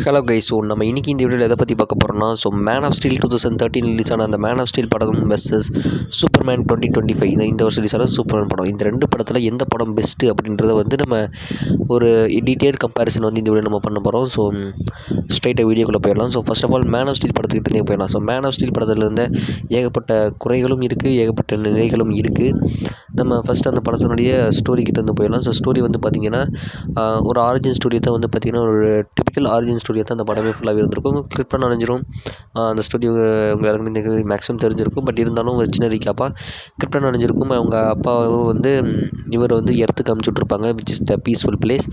Hello guys. நம்ம இன்றைக்கி இந்த வீடியோவில் எதை பற்றி பார்க்க போகிறோம்னா, மேன் ஆஃப் ஸ்டீல் 2013 ரிலீஸ் ஆன அந்த மேன் ஆஃப் ஸ்டீல் படம் வெர்சஸ் சூப்பர்மேன் 2025 இந்த வருஷம் ரிலீஸ் ஆன சூப்பர்மேன் படம். இந்த ரெண்டு படத்தில் எந்த படம் பெஸ்ட்டு அப்படின்றத நம்ம ஒரு டீட்டெயில் கம்பேரிசன் இந்த வீடியோ நம்ம பண்ண போகிறோம். ஸ்ட்ரைட்டாக வீடியோக்குள்ளே போயிடலாம். First of all man of steel படத்துக்கிட்டே போயிடலாம். மேன் ஆஃப் ஸ்டீல் படத்தில் இருந்த ஏகப்பட்ட குறைகளும் இருக்குது, ஏகப்பட்ட நிலைகளும் இருக்குது. நம்ம ஃபஸ்ட்டு அந்த படத்தினுடைய ஸ்டோரி கிட்டேருந்து போயிடலாம். ஸ்டோரி பார்த்திங்கன்னா ஒரு ஆரிஜின் ஸ்டோரி தான் பார்த்திங்கன்னா ஒரு டிபிக்கல் ஆரிஜின் ஸ்டோரியை தான் அந்த படமே ஃபுல்லாகவே இருந்திருக்கும். கிளிப்பாக நனைஞ்சிரும். அந்த ஸ்டோரி உங்கள் எல்லாருக்குமே மேக்ஸிமம் தெரிஞ்சிருக்கும். பட் இருந்தாலும் ஒரு சின்ன ரீக்காப்பாக கிளிப்பாக நனைஞ்சிருக்கும். அவங்க அப்பாவும் இவர் எர்த்துக்கு அனுப்பிச்சுட்ருப்பாங்க, which is the peaceful place.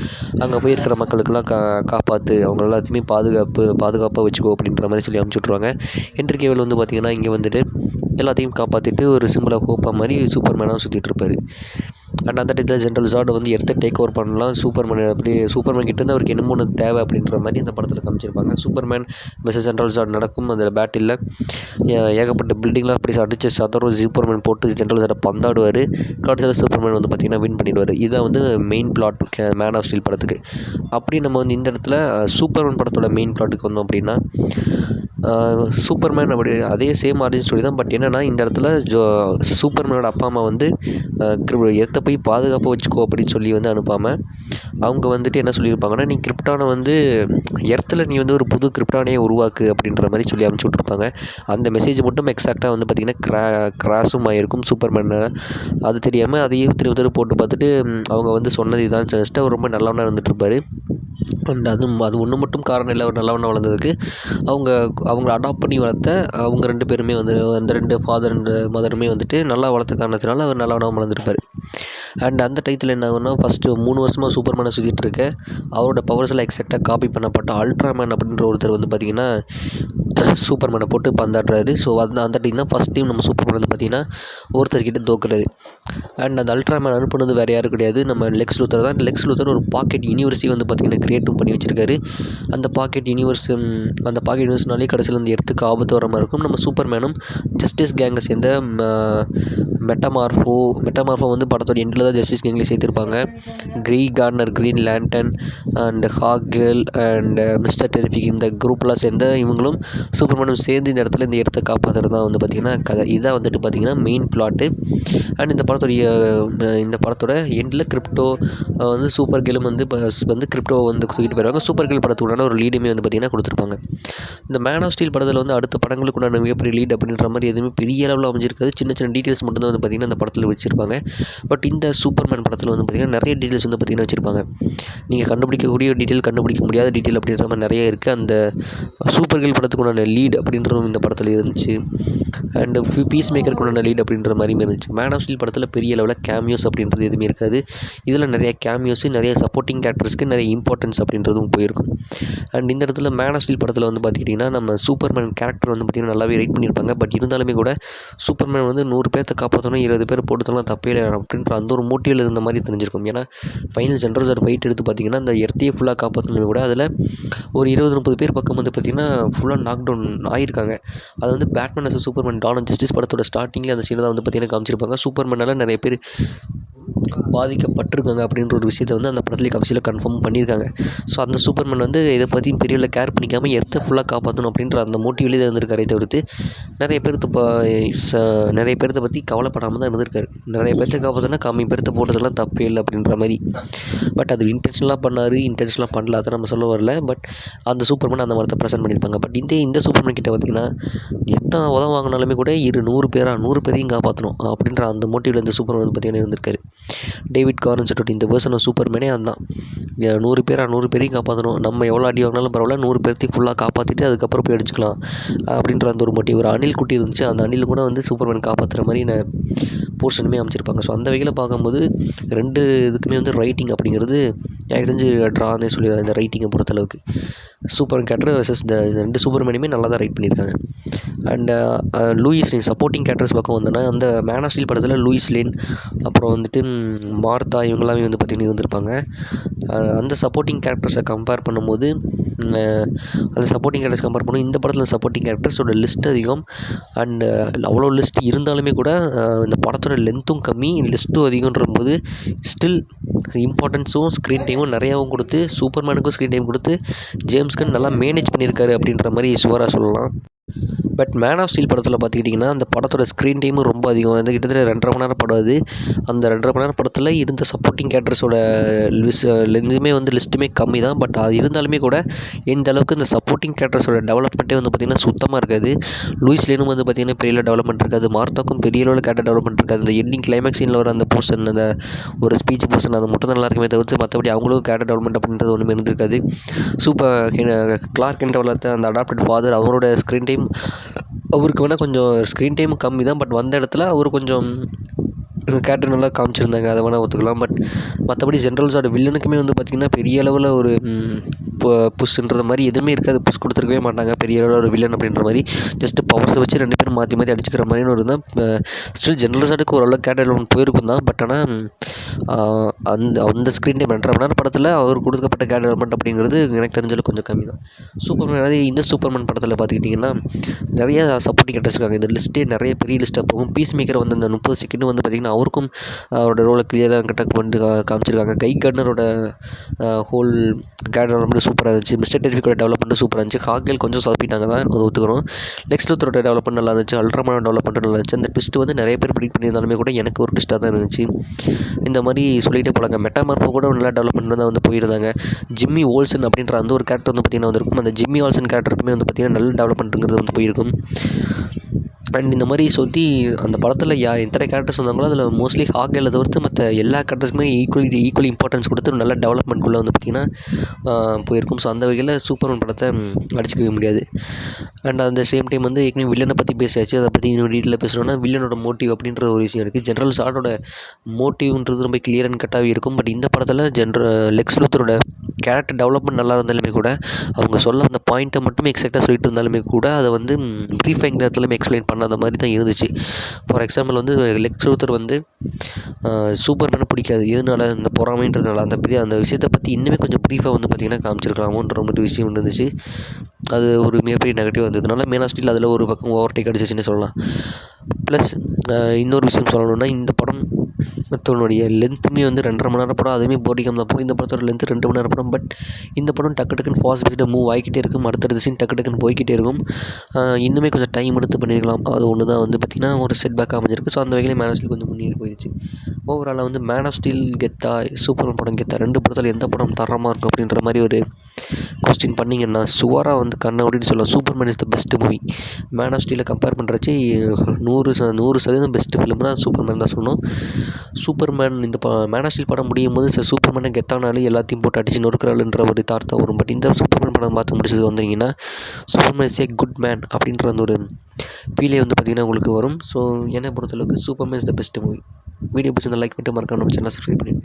அங்கே போய் இருக்கிற மக்களுக்கெல்லாம் காப்பாற்று, அவங்க எல்லாத்தையுமே பாதுகாப்பாக வச்சுக்கோ அப்படின்ற மாதிரி சொல்லி அனுப்பிச்சுட்ருவாங்க. ஹென்ரி கேவில் பார்த்திங்கன்னா இங்கே எல்லாத்தையும் காப்பாற்றிட்டு ஒரு சிம்பிள் ஆஃப் ஹோப்பாக மாதிரி சூப்பர்மேனாக சுற்றிட்டு இருப்பார். அண்ட் அந்த டைத்தில் ஜென்ரல் ஜார்ட் எர்த்தை டேக் ஓவர் பண்ணலாம். சூப்பர்மேன் கிட்டேருந்து அவருக்கு என்னமோ தேவை அப்படின்ற மாதிரி அந்த படத்தில் காமிச்சிருப்பாங்க. சூப்பர்மேன் வெர்சஸ் ஜென்ரல் ஜார்ட் நடக்கும். அதில் பேட்டில் ஏகப்பட்ட பில்டிங்லாம் அப்படி அடித்து சதரும் சூப்பர்மேன் போட்டு ஜென்ரல் ஜார்ட்டை பந்தாடுவார். கடைசியில் சூப்பர்மேன் பார்த்திங்கன்னா வின் பண்ணிடுவார். இதுதான் main plot Man of Steel படத்துக்கு. அப்படி நம்ம இந்த இடத்துல சூப்பர்மேன் படத்தோட மெயின் பிளாட்டுக்கு வந்தோம் அப்படின்னா, சூப்பர்மேன் அப்படி அதே சேம் ஆரிஜின் ஸ்டோரி தான். பட் என்னென்னா இந்த இடத்துல சூப்பர்மேனோட அப்பா அம்மா எர்த்தை போய் பாதுகாப்பாக வச்சுக்கோ அப்படின்னு சொல்லி அனுப்பாமல் அவங்க என்ன சொல்லியிருப்பாங்கன்னா, நீ கிரிப்டானை எர்த்தில் நீ ஒரு புது கிரிப்டானையே உருவாக்கு அப்படின்ற மாதிரி சொல்லி அனுப்பிச்சி விட்ருப்பாங்க. அந்த மெசேஜ் மட்டும் எக்ஸாக்டாக பார்த்திங்கன்னா கிராஸும் ஆகிருக்கும் சூப்பர்மேனை. அது தெரியாமல் அதையும் திரும்ப போட்டு பார்த்துட்டு அவங்க சொன்னது இதான் ஜஸ்ட்டு அவர் ரொம்ப நல்லவனாக இருந்துகிட்ருப்பார். அண்ட் அது ஒன்று மட்டும் காரணம் இல்லை அவர் நல்லவனாக வளர்ந்ததுக்கு. அவங்கள அடாப்ட் பண்ணி வளர்த்த அவங்க ரெண்டு பேருமே அந்த ரெண்டு ஃபாதர் அண்ட் மதருமே நல்லா வளர்த்த காரணத்தினால அவர் நல்லவனாக வளர்ந்துருப்பார். அண்ட் அந்த டைத்தில் என்ன ஆகுனா, ஃபஸ்ட்டு 3 வருஷமாக சூப்பர்மேனை சுற்றிட்டு இருக்க அவரோட பவர்ஸ் எல்லாம் எக்ஸாக்டாக காப்பி பண்ணப்பட்ட அல்ட்ராமேன் அப்படின்ற ஒருத்தர் பார்த்திங்கன்னா சூப்பர்மேனை போட்டு பந்தாடுறாரு. அந்த டைம் தான் ஃபஸ்ட் டைம் நம்ம சூப்பர்மேன் பார்த்திங்கன்னா ஒருத்தர்கிட்ட தோக்குறாரு. அண்ட் அந்த அல்ட்ராமேன் அனுப்புனது வேறு யாரும் கிடையாது, நம்ம லெக்ஸ் லூத்தர் தான். லெக்ஸ் லூத்தர் ஒரு பாக்கெட் யூனிவர்ஸை பார்த்திங்கன்னா கிரியேட்டும் பண்ணி வச்சுருக்காரு. அந்த பாக்கெட் யூனிவர்ஸ்னாலே கடைசியில் எர்த்துக்கு ஆபத்து வர மாதிரி இருக்கும். நம்ம சூப்பர்மேனும் ஜஸ்டிஸ் கேங்கை சேர்ந்த மெட்டாமார்ஃபோ படத்தோட எண்டில் தான் ஜஸ்டிஸ் கேங்கில் சேர்த்துருப்பாங்க. Green Lantern and Hawkgirl and Mister Terrific இந்த குரூப்லாம் சேர்ந்த இவங்களும் சூப்பர்மேனும் சேர்ந்து இந்த இடத்துல இந்த எர்த்தை காப்பாற்றுறது தான் பார்த்திங்கன்னா கதை. இதான் பார்த்திங்கன்னா மெயின் பிளாட்டு. அண்ட் இந்த படத்தோட எண்டில் கிரிப்டோ சூப்பர் கேலும் கிரிப்டோ தூக்கிட்டு போயிடுவாங்க. சூப்பர் கேர்ள் படத்துக்குண்டான ஒரு லீடுமே பார்த்திங்கன்னா கொடுத்துருப்பாங்க. இந்த மேன் ஆஃப் ஸ்டீல் படத்தில் அடுத்த படங்களுக்குண்டான மிகப்பெரிய லீட் அப்படின்ற மாதிரி எதுவுமே பெரிய அளவில் அமைஞ்சிருக்காது. சின்ன சின்ன டீட்டெயில்ஸ் மட்டும் தான் பார்த்திங்கன்னா அந்த படத்தில் வச்சுருப்பாங்க. பட் இந்த சூப்பர்மேன் படத்தில் பார்த்திங்கன்னா நிறைய டீட்டெயில்ஸ் பார்த்திங்கன்னா வச்சுருப்பாங்க. நீங்கள் கண்டுபிடிக்கக்கூடிய டீட்டெயில், கண்டுபிடிக்க முடியாத டீட்டெயில் அப்படின்ற மாதிரி நிறைய இருக்குது. அந்த சூப்பர் கேர்ள் படத்துக்குண்டான லீட் அப்படின்றதும் இந்த படத்தில் இருந்துச்சு. அண்டு பீஸ் மேக்கருக்குண்டான லீட் அப்படின்ற மாதிரியும் இருந்துச்சு. மேன் ஆஃப் ஸ்டீல் படத்தில் பெரிய அளவில் கேமியோஸ் அப்படின்றது எதுவுமே இருக்காது. இதில் நிறைய கேமியோஸு, நிறைய சப்போர்ட்டிங் கேரக்டர்ஸ்க்கு நிறைய இம்பார்ட்டன்ஸ் அப்படின்றதும் போயிருக்கும். அண்ட் இந்த இடத்துல மேன் ஆஃப் ஸ்டீல் படத்தில் பார்த்துக்கிட்டிங்கன்னா நம்ம சூப்பர்மேன் கேரக்டர் பார்த்திங்கன்னா நல்லாவே ரைட் பண்ணியிருப்பாங்க. பட் இருந்தாலுமே கூட சூப்பர்மேன் 100 பேர்த்தை காப்பாற்றணும், 20 பேர் போட்டுக்கலாம் தப்பே இல்லை அப்படின்ற அந்த ஒரு மோட்டிவில் இருந்த மாதிரி தெரிஞ்சிருக்கும். ஏன்னா ஃபைனல் ஜென்ரல் ஜார்ட் ஃபைட் எடுத்து பார்த்திங்கன்னா அந்த எர்த்தையே ஃபுல்லாக காப்பாற்றணும் கூட அதில் ஒரு 20-30 பேர் பக்கம் பார்த்திங்கன்னா ஃபுல்லாக நாக் டவுன் ஆகியிருக்காங்க. அது Batman as Superman dawn of justice படத்தோட ஸ்டார்டிங்கில் அந்த சீனை தான் பார்த்திங்கன்னா காமிச்சிருப்பாங்க. சூப்பர்மேனால் நிறைய பேர் பாதிக்கப்பட்டிருக்காங்க அப்படின்ற ஒரு விஷயத்தை அந்த படத்துலேயே கடைசியில் கன்ஃபார்ம் பண்ணியிருக்காங்க. அந்த சூப்பர்மேன் இதை பற்றியும் பெரிய கேர் பண்ணிக்காமல் எர்த்தை ஃபுல்லாக காப்பாற்றணும் அப்படின்ற அந்த மோட்டிவ்லேயே தான் இருந்திருக்காரே தவிர்த்து நிறைய பேர்த்த பற்றி கவலைப்படாமல் தான் இருந்திருக்காரு. நிறைய பேர்த்த காப்பாற்றினா கம்மி பேர்த்த போட்டதெல்லாம் தப்பே இல்லை அப்படின்ற மாதிரி. பட் அது இன்டென்ஷனலாக பண்ணார், இன்டென்ஷனலாக பண்ணல, அதை நம்ம சொல்ல வரல. பட் அந்த சூப்பர்மேன் அந்த மாதிரி ப்ரெசென்ட் பண்ணியிருப்பாங்க. பட் இந்த சூப்பர்மேன் கிட்ட பார்த்திங்கன்னா எத்தனை உதவ வாங்கினாலுமே கூட 100 பேரையும் காப்பாற்றணும் அப்படின்ற அந்த மோட்டிவில் இந்த சூப்பர்மேன் பார்த்திங்கன்னா இருந்திருக்காரு. டேவிட் கார்னன் சொல்லிட்டு இந்த வேர்ஷன் ஆஃப் சூப்பர்மேனே அதுதான். 100 பேரையும் காப்பாற்றணும், நம்ம எவ்வளோ அடி வாங்கினாலும் பரவாயில்ல, 100 பேர்த்தையும் ஃபுல்லாக காப்பாற்றிட்டு அதுக்கப்புறம் போய் அடிச்சுக்கலாம் அப்படின்ற அந்த ஒரு மோட்டிவ். ஒரு அணில் குட்டி இருந்துச்சு, அந்த அணில் கூட சூப்பர்மேன் காப்பாற்றுற மாதிரி போர்ஷனுமே அமைச்சிருப்பாங்க. அந்த வகையில் பார்க்கும்போது ரெண்டு இதுக்குமே ரைட்டிங் அப்படிங்கிறது எனக்கு தெரிஞ்சு ட்ரானே சொல்லிடுறாங்க இந்த ரைட்டிங்கை பொறுத்தளவுக்கு. சூப்பர்மேன் கேரக்டர் வெர்சஸ் இந்த ரெண்டு சூப்பர்மேனுமே நல்லா தான் ரைட் பண்ணியிருக்காங்க. And Lois Lane supporting characters பக்கம் வந்தோன்னா அந்த மேன் ஆஃப் ஸ்டீல் படத்தில் லூயிஸ் லேன் அப்புறம் மார்த்தா இவங்களாமே பார்த்திங்கன்னா இருந்திருப்பாங்க. அந்த சப்போர்ட்டிங் கேரக்டர்ஸை கம்பேர் பண்ணும்போது அந்த சப்போர்ட்டிங் கேரக்டர்ஸ் கம்பேர் பண்ணும் இந்த படத்தில் சப்போர்ட்டிங் கேரக்டர்ஸோட லிஸ்ட் அதிகம். அண்டு அவ்வளோ லிஸ்ட் இருந்தாலுமே கூட இந்த படத்தோட லென்த்தும் கம்மி, லிஸ்ட்டும் அதிகன்ற போது ஸ்டில் இம்பார்ட்டன்ஸும் ஸ்க்ரீன் டைமும் நிறையாவும் கொடுத்து சூப்பர்மேனுக்கும் ஸ்க்ரீன் டைம் கொடுத்து ஜேம்ஸ் கன் நல்லா மேனேஜ் பண்ணியிருக்காரு அப்படின்ற மாதிரி சுவராக சொல்லலாம். பட் மேன் ஆஃப் ஸ்டீல் படத்தில் பார்த்துக்கிட்டிங்கன்னா அந்த படத்தோட ஸ்க்ரீன் டைமும் ரொம்ப அதிகம். வந்து கிட்டத்தட்ட 2.5 மணி நேரம் படம் அது. அந்த 2.5 மணி நேரம் படத்தில் இருந்த சப்போர்ட்டிங் கேரக்டர்ஸோட இதுவுமே வந்து லிஸ்ட்டுமே கம்மி தான். பட் அது இருந்தாலுமே கூட இந்த அளவுக்கு இந்த சப்போர்ட்டிங் கேரக்டர்ஸோட டெவலப்மெண்ட்டே வந்து பார்த்திங்கன்னா சுத்தமாக இருக்காது. லூயிஸ் லேனும் வந்து பார்த்திங்கன்னா பெரிய டெவலப்மெண்ட் இருக்காது. மார்த்தாக்கும் பெரிய அளவில் கேரக்டர் டெவலப்மெண்ட் இருக்காது. அந்த எண்டிங் கிளைமேக்ஸ் சீனில் வர அந்த போர்ஷன், அந்த ஒரு ஸ்பீச் போர்ஷன், அது மட்டும் தான் நல்லா இருக்குமே தவிர்த்து மற்றபடி அவங்களுக்கும் கேரக்டர் டெவலப்மெண்ட் அப்படின்றது ஒன்றுமே இருந்திருக்காது. கிளார்க் கென்ட் வளர்த்த அந்த அடாப்டட் ஃபாதர், அவரோட ஸ்க்ரீன் டைம் அவருக்கு வேணால் கொஞ்சம் ஸ்க்ரீன் டைம் கம்மி தான். பட் வந்த இடத்துல அவர் கொஞ்சம் கேரக்டர் நல்லா காமிச்சிருந்தாங்க, அதை வேணால் ஒத்துக்கலாம். பட் மற்றபடி ஜென்ரல்ஸோட வில்லனுக்குமே வந்து பார்த்திங்கன்னா பெரிய அளவில் ஒரு புஷ்ன்ற மாதிரி எதுவுமே இருக்காது. புஷ் கொடுத்துருக்கவே மாட்டாங்க பெரிய அளவில் ஒரு வில்லன் அப்படின்ற மாதிரி. ஜஸ்ட்டு பவர்ஸை வச்சு 2 பேரும் மாற்றி மாற்றி அடிச்சுக்கிற மாதிரின்னு ஒரு தான். ஸ்டில் ஜென்ரல்ஸாடுக்கு ஓரளவு கேரக்டர் ஒன்று போயிருக்கும் தான். பட் ஆனால் அந்த ஸ்க்ரீன் டைம் 2.5 மணி நேரம் படத்தில் அவர் கொடுக்கப்பட்ட கேரக்டர் டெவலப்மெண்ட் அப்படிங்கிறது எனக்கு தெரிஞ்சளவு கொஞ்சம் கம்மி தான். சூப்பர்மேன் இந்த சூப்பர்மேன் படத்தில் பார்த்துக்கிட்டிங்கன்னா நிறைய சப்போர்ட்டிங் கேரக்டர்ஸ் இருக்காங்க. இந்த லிஸ்ட்டே நிறைய பெரிய லிஸ்ட்டாக போகும். பீஸ் மேக்கர் வந்து அந்த 30 செகண்ட் வந்து பார்த்திங்கன்னா அவருக்கும் அவரோட ரோலை கிளியராக கண்டக்ட் பண்ணிட்டு காமிச்சிருக்காங்க. கை கர்னரோட ஹோல் கேரக்டர் டெவலப்மெண்ட் சூப்பராக இருந்துச்சு. மிஸ்டர் டெரிஃபிக்கோட டெவலப்மெண்ட் சூப்பராக இருந்துச்சு. ஹாக்கேல் கொஞ்சம் சொதப்பிட்டாங்க தான், அது ஒத்துக்கணும். லெக்ஸ் லூத்தரோட டெவலப்மெண்ட் நல்லா இருந்துச்சு. அல்ட்ராமேனோட டெவலப்மெண்ட் நல்லா இருந்துச்சு. அந்த ட்விஸ்ட் வந்து நிறைய பேர் ப்ரெடிக்ட் பண்ணியிருந்தாலுமே கூட எனக்கு ஒரு ட்விஸ்ட்டாக தான் இருந்துச்சு. இந்த மாதிரி சொல்லிகிட்டே போகலாங்க. மெட்டாமார்ஃபோ கூட நல்லா டெவலப்மெண்ட் தான் வந்து போயிருந்தாங்க. ஜிம்மி ஓல்சன் அப்படின்ற அந்த ஒரு கேரக்டர் வந்து பார்த்திங்கன்னா வந்திருக்கும். அந்த ஜிம்மி ஓல்சன் கேரக்டருக்குமே வந்து பார்த்திங்கன்னா நல்ல டெவலப்மெண்ட்டுங்கிறது வந்து போயிருக்கும். அண்ட் இந்த மாதிரி சுற்றி அந்த படத்தில் எத்தனை கேரக்டர்ஸ் வந்தாங்களோ அதில் மோஸ்ட்லி ஹாக்கேலை தவிர்த்து மற்ற எல்லா கேரக்டர்ஸுக்குமே ஈக்குவலி இம்பார்ட்டன்ஸ் கொடுத்து நல்ல டெவலப்மெண்ட்குள்ளே வந்து பார்த்திங்கன்னா போயிருக்கும். ஸோ அந்த வகையில் சூப்பர்மேன் படத்தை அடிச்சிக்கவே முடியாது. அண்ட் அந்த சேம் டைம் வந்து ஏற்கனவே வில்லனை பற்றி பேசியாச்சு. அதை பற்றி இன்னும் டீட்டெயிலாக பேசுகிறோன்னா வில்லனோட மோட்டிவ் அப்படின்ற ஒரு விஷயம் இருக்குது. ஜென்ரல் ஷார்ட்டோட மோட்டிவ்ன்றது ரொம்ப கிளியர் அண்ட் கட்டாகவே இருக்கும். பட் இந்த படத்தில் லெக்ஸ் லூத்தரோட கேரக்டர் டெவலப்மெண்ட் நல்லா இருந்தாலுமே கூட அவங்க சொல்ல அந்த பாயிண்ட்டை மட்டுமே எக்ஸாக்டாக சொல்லிட்டு இருந்தாலுமே கூட அதை வந்து ப்ரீஃபைங் நேரத்துலையுமே எக்ஸ்பிளைன் பண்ணாத மாதிரி தான் இருந்துச்சு. ஃபார் எக்ஸாம்பிள் வந்து லெக்ஸ் லூத்தர் வந்து சூப்பர்மேனை பிடிக்காது, எதனால இந்த பொறாமைன்றதுனால அந்த விஷயத்தை பற்றி இன்னுமே கொஞ்சம் ப்ரீஃபாக வந்து பார்த்திங்கன்னா காமிச்சிருக்கலாமோன்ற மாதிரி விஷயம் இருந்துச்சு. அது ஒரு மிகப்பெரிய நெகட்டிவ் வந்ததுனால மேன் ஆஃப் ஸ்டீல் அதில் ஒரு பக்கம் ஓவர்டேக் அடிச்சிச்சுன்னு சொல்லலாம். ப்ளஸ் இன்னொரு விஷயம் சொல்லணுன்னா இந்த படம் மற்றவனுடைய லென்த்துமே வந்து 2.5 மணி நேரம் படம், அதுவுமே போட்டிகம் தான் போகும். இந்த படத்தோட லென்த்து 2 மணி நேரம் படம். பட் இந்த படம் டக்கு டக்குன்னு ஃபாஸ்ட் பேஸ்டாக மூவ் ஆகிக்கிட்டே இருக்கும். அடுத்தடுத்த சீன் டக்கு டக்குன்னு போய்கிட்டே இருக்கும். இன்னுமே கொஞ்சம் டைம் எடுத்து பண்ணியிருக்கலாம். அது ஒன்று தான் வந்து பார்த்திங்கன்னா ஒரு செட் பேக் அமைஞ்சிருக்கு. ஸோ அந்த வகையில் மேன் ஆஃப் ஸ்டீல் கொஞ்சம் முன்னேறி போயிடுச்சு. ஓவராலாக வந்து மேன் ஆஃப் ஸ்டீல் கெத்தா, சூப்பர்மேன் படம் கெத்தா, 2 படத்தில் எந்த படம் தரமாக இருக்கும் அப்படின்ற மாதிரி ஒரு கொஸ்டின் பண்ணிங்கன்னா சுவராக வந்து கண்ணை அப்படின்னு சொல்லலாம். Superman is the best movie. Man of ஸ்டீலை கம்பேர் பண்ணுறச்சு 100% பெஸ்ட்டு ஃபிலிம்னா சூப்பர்மேன் தான் சொல்லணும். சூப்பர்மேன் இந்த மேன் ஆஃப் ஸ்டீல் படம் முடியும் போது சூப்பர்மேனை கெத்தானாலும் எல்லாத்தையும் போட்டு அடிச்சு நொறுக்கிறாளுன்ற ஒரு தார்த்தா வரும். பட் இந்த சூப்பர்மேன் படம் பார்த்து முடிச்சது வந்தீங்கன்னா Superman is a good man அப்படின்ற அந்த ஒரு ஃபீலே வந்து பார்த்திங்கன்னா உங்களுக்கு வரும். ஸோ என்னை பொறுத்தளவுக்கு Superman is the best movie. Video பிடிச்சிருந்தா லைக் பண்ணிட்டு மறக்காம நம்ம சேனலை சப்ஸ்கிரைப் பண்ணிடுங்க.